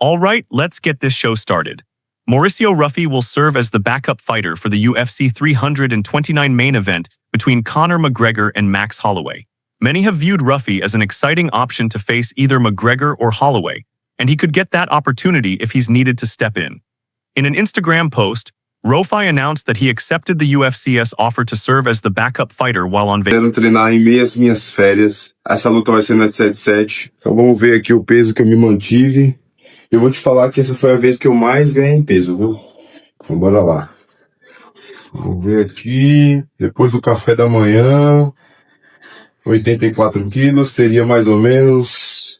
All right, let's get this show started. Mauricio Ruffy will serve as the backup fighter for the UFC 329 main event between Conor McGregor and Max Holloway. Many have viewed Ruffy as an exciting option to face either McGregor or Holloway, and he could get that opportunity if he's needed to step in. In an Instagram post, Ruffy announced that he accepted the UFC's offer to serve as the backup fighter while on vacation. Treinar em meio às minhas férias. Essa luta vai ser na 77. Então vamos ver aqui o peso que eu me mantive. Eu vou te falar que essa foi a vez que eu mais ganhei em peso, viu? Então bora lá. Vamos ver aqui. Depois do café da manhã, 84 quilos, teria mais ou menos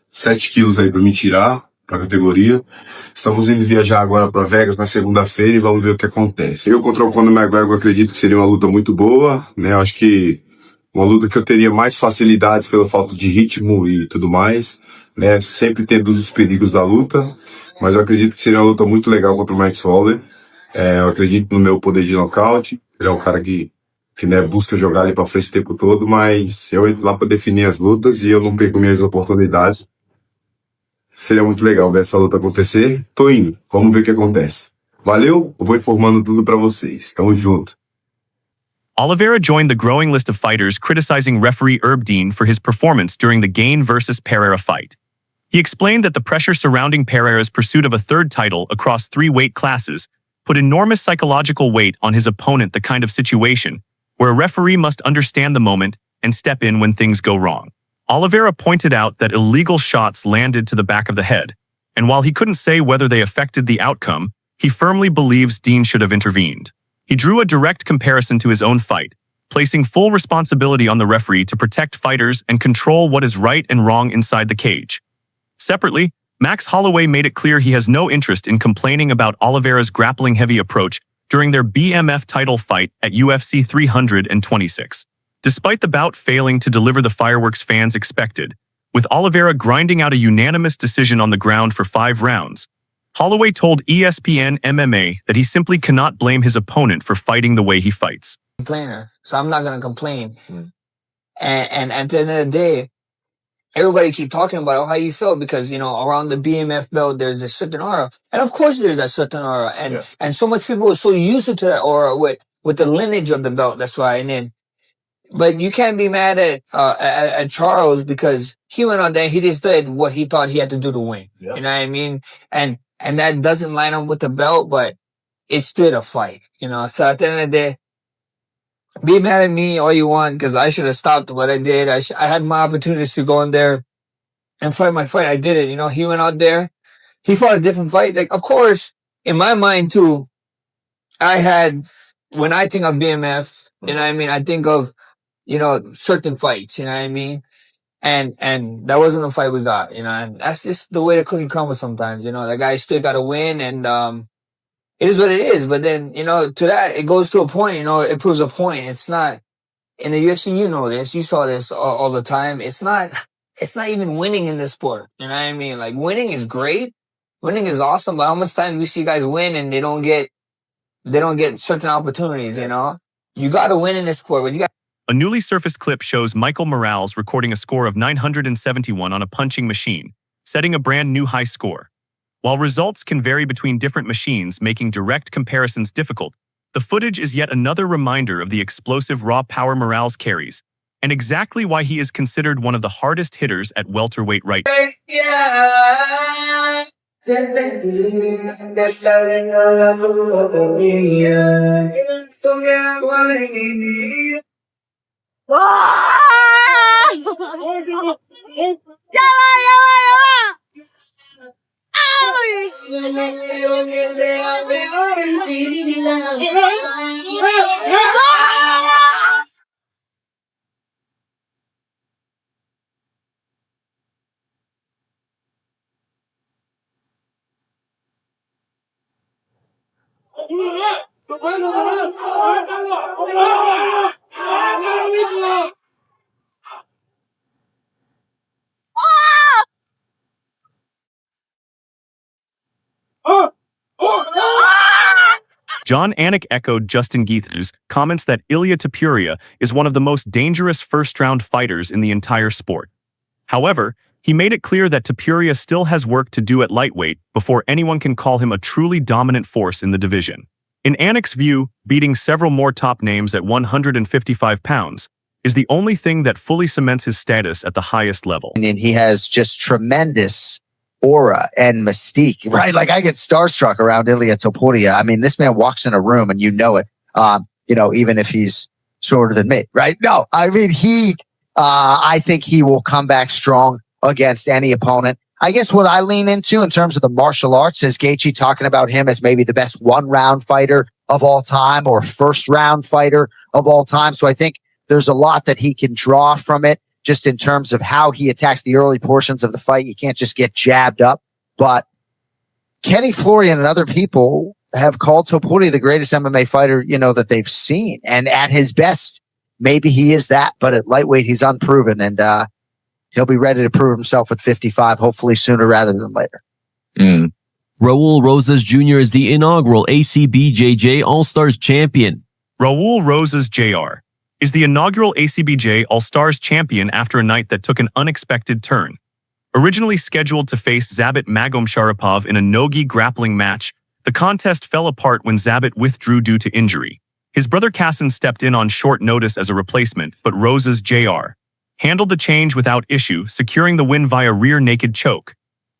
7 quilos aí pra me tirar pra categoria. Estamos indo viajar agora pra Vegas na segunda-feira e vamos ver o que acontece. Eu contra o Conor McGregor acredito que seria uma luta muito boa, né? Eu acho que uma luta que eu teria mais facilidades pela falta de ritmo e tudo mais, né? Sempre tendo os perigos da luta, mas eu acredito que seria uma luta muito legal contra o Max Holloway. Eu acredito no meu poder de nocaute. Ele é um cara que né, busca jogar ali pra frente o tempo todo, mas eu entro lá pra definir as lutas e eu não perco minhas oportunidades. Seria muito legal ver essa luta acontecer. Tô indo, vamos ver o que acontece. Valeu, eu vou informando tudo pra vocês. Tamo junto. Oliveira joined the growing list of fighters criticizing referee Herb Dean for his performance during the Gain versus Pereira fight. He explained that the pressure surrounding Pereira's pursuit of a third title across 3 weight classes put enormous psychological weight on his opponent, the kind of situation where a referee must understand the moment and step in when things go wrong. Oliveira pointed out that illegal shots landed to the back of the head, and while he couldn't say whether they affected the outcome, he firmly believes Dean should have intervened. He drew a direct comparison to his own fight, placing full responsibility on the referee to protect fighters and control what is right and wrong inside the cage. Separately, Max Holloway made it clear he has no interest in complaining about Oliveira's grappling-heavy approach during their BMF title fight at UFC 326. Despite the bout failing to deliver the fireworks fans expected, with Oliveira grinding out a unanimous decision on the ground for 5 rounds, Holloway told ESPN MMA that he simply cannot blame his opponent for fighting the way he fights. Complainer, so I'm not going to complain. And at the end of the day, everybody keep talking about how you feel because, you know, around the BMF belt, there's a certain aura. And of course there's that certain aura. And so much people are so used to that aura with the lineage of the belt. That's why. And then, but you can't be mad at Charles because he went on there. He just did what he thought he had to do to win. Yeah. You know what I mean? And that doesn't line up with the belt, but it's still a fight, you know? So at the end of the day, be mad at me all you want because I should have stopped what I did. I had my opportunities to go in there and fight my fight. I did it. You know, he went out there. He fought a different fight. Like, of course, in my mind too, when I think of BMF, you know what I mean? I think of, you know, certain fights, you know what I mean? And that wasn't the fight we got, you know, and that's just the way the cookie crumbles sometimes, you know, the guy still got to win and, it is what it is. But then, you know, to that, it goes to a point, you know, it proves a point. It's not, in the UFC, you know this, you saw this all the time. It's not even winning in this sport. You know what I mean? Like, winning is great. Winning is awesome. But how much time do we see guys win and they don't get certain opportunities, you know? You got to win in this sport, but you got. A newly surfaced clip shows Michael Morales recording a score of 971 on a punching machine, setting a brand new high score. While results can vary between different machines, making direct comparisons difficult, the footage is yet another reminder of the explosive raw power Morales carries, and exactly why he is considered one of the hardest hitters at welterweight right now. John Anik echoed Justin Geeth's comments that Ilia Topuria is one of the most dangerous first-round fighters in the entire sport. However, He made it clear that Poirier still has work to do at lightweight before anyone can call him a truly dominant force in the division. In Anik's view, beating several more top names at 155 pounds is the only thing that fully cements his status at the highest level. And he has just tremendous aura and mystique, right? Like I get starstruck around Ilia Topuria. I mean, this man walks in a room and you know it, even if he's shorter than me, right? No, I mean, I think he will come back strong against any opponent. I guess what I lean into in terms of the martial arts is Gaethje talking about him as maybe the best one-round fighter of all time or first-round fighter of all time. So I think there's a lot that he can draw from it just in terms of how he attacks the early portions of the fight. You can't just get jabbed up. But Kenny Florian and other people have called Topuria the greatest MMA fighter, that they've seen. And at his best, maybe he is that. But at lightweight, he's unproven. And he'll be ready to prove himself at 55, hopefully sooner rather than later. Raul Rosas Jr. is the inaugural ACBJJ All-Stars champion. Raul Rosas Jr. is the inaugural ACBJ All-Stars champion after a night that took an unexpected turn. Originally scheduled to face Zabit Magomedov in a no-gi grappling match, the contest fell apart when Zabit withdrew due to injury. His brother Kassan stepped in on short notice as a replacement, but Rosas Jr. handled the change without issue, securing the win via rear naked choke.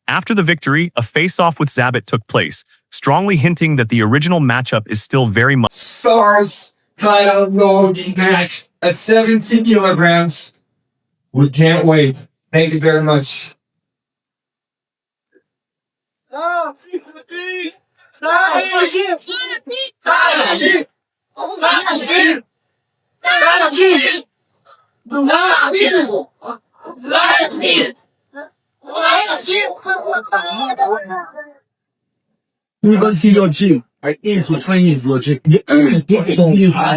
After the victory, a face-off with Zabit took place, strongly hinting that the original matchup is still very much Stars title no-gi match at 70 kilograms. We can't wait. Thank you very much. We don't see your gym. I aim to train his logic. I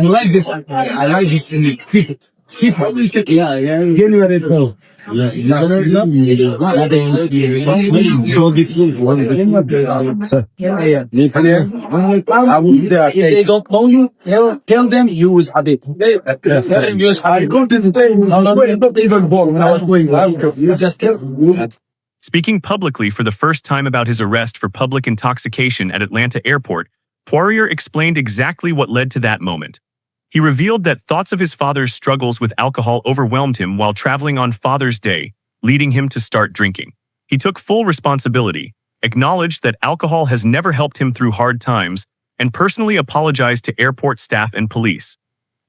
like this. I like this in the people. Yeah. Get ready to. If they don't know you, tell them you was Habib. Tell them you was Habib. I got this thing. Not even born when I was going. You just tell them. Speaking publicly for the first time about his arrest for public intoxication at Atlanta Airport, Poirier explained exactly what led to that moment. He revealed that thoughts of his father's struggles with alcohol overwhelmed him while traveling on Father's Day, leading him to start drinking. He took full responsibility, acknowledged that alcohol has never helped him through hard times, and personally apologized to airport staff and police.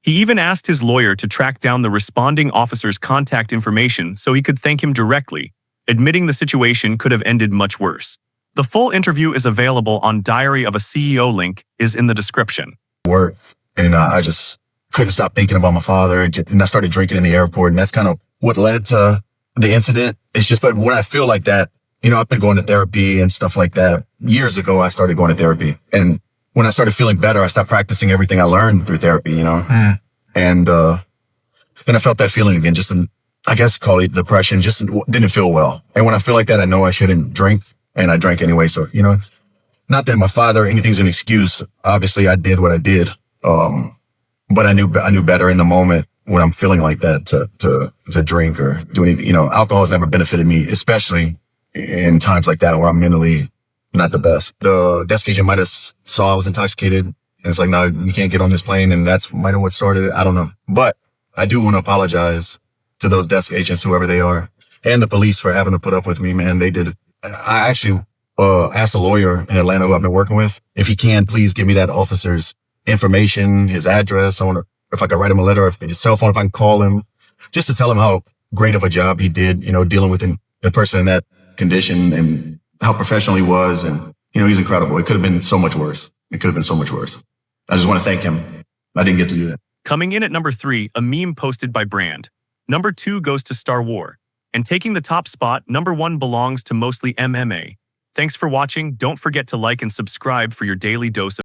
He even asked his lawyer to track down the responding officer's contact information so he could thank him directly, admitting the situation could have ended much worse. The full interview is available on Diary of a CEO link is in the description. Work, and I just couldn't stop thinking about my father, and I started drinking in the airport, and that's kind of what led to the incident. It's just, but when I feel like that, I've been going to therapy and stuff like that. Years ago, I started going to therapy, and when I started feeling better, I stopped practicing everything I learned through therapy, and then I felt that feeling again, just I guess call it depression, just didn't feel well. And when I feel like that, I know I shouldn't drink, and I drank anyway. So, not that my father, anything's an excuse. Obviously I did what I did. But I knew better in the moment when I'm feeling like that to drink or do anything. Alcohol has never benefited me, especially in times like that where I'm mentally not the best. The desk agent might have saw I was intoxicated, and it's like, no, you can't get on this plane. And that's might have what started it. I don't know. But I do want to apologize to those desk agents, whoever they are, and the police for having to put up with me, man. They did. I actually asked a lawyer in Atlanta who I've been working with if he can please give me that officer's information, his address. I wonder if I could write him a letter, if his cell phone, if I can call him, just to tell him how great of a job he did, dealing with a person in that condition and how professional he was. And, he's incredible. It could have been so much worse. I just want to thank him. I didn't get to do that. Coming in at number 3, a meme posted by Brand. Number 2 goes to Star War. And taking the top spot, number 1 belongs to mostly MMA. Thanks for watching. Don't forget to like and subscribe for your daily dose of